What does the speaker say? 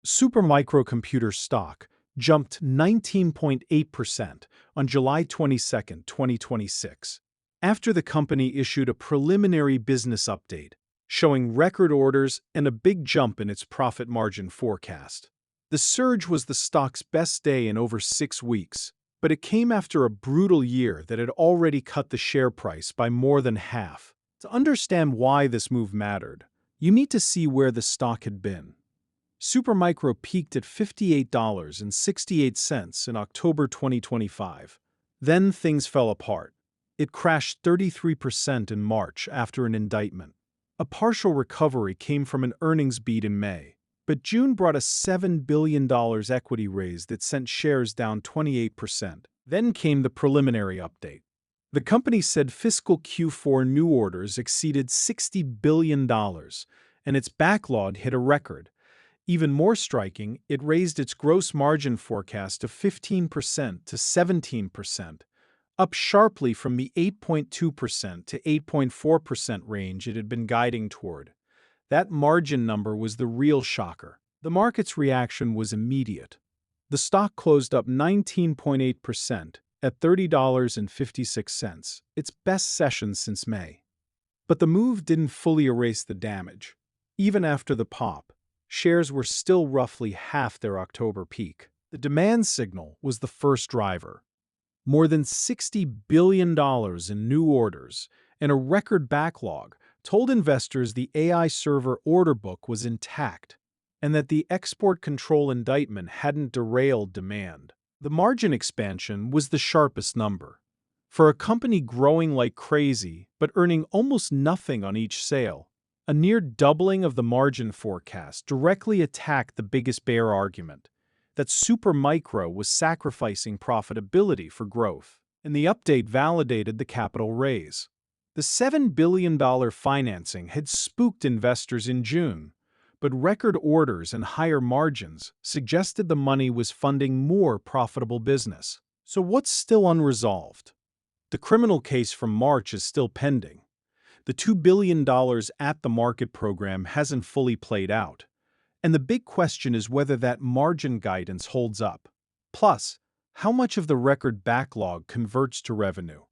Supermicro stock jumped 19.8% on July 22, 2026, after the company issued a preliminary business update showing record orders and a big jump in its profit margin forecast. The surge was the stock's best day in over 6 weeks, but it came after a brutal year that had already cut the share price by more than half. To understand why this move mattered, you need to see where the stock had been. Supermicro peaked at $58.68 in October 2025. Then things fell apart. It crashed 33% in March after an indictment. A partial recovery came from an earnings beat in May, but June brought a $7 billion equity raise that sent shares down 28%. Then came the preliminary update. The company said fiscal Q4 new orders exceeded $60 billion, and its backlog hit a record. Even more striking, it raised its gross margin forecast of 15% to 17%, up sharply from the 8.2% to 8.4% range it had been guiding toward. That margin number was the real shocker. The market's reaction was immediate. The stock closed up 19.8% at $30.56, its best session since May. But the move didn't fully erase the damage. Even after the pop, shares were still roughly half their October peak. The demand signal was the first driver. More than $60 billion in new orders and a record backlog told investors the AI server order book was intact and that the export control indictment hadn't derailed demand. The margin expansion was the sharpest number. For a company growing like crazy but earning almost nothing on each sale, a near doubling of the margin forecast directly attacked the biggest bear argument, that Supermicro was sacrificing profitability for growth, and the update validated the capital raise. The $7 billion financing had spooked investors in June, but record orders and higher margins suggested the money was funding more profitable business. So what's still unresolved? The criminal case from March is still pending. The $2 billion at-the-market program hasn't fully played out, and the big question is whether that margin guidance holds up. Plus, how much of the record backlog converts to revenue?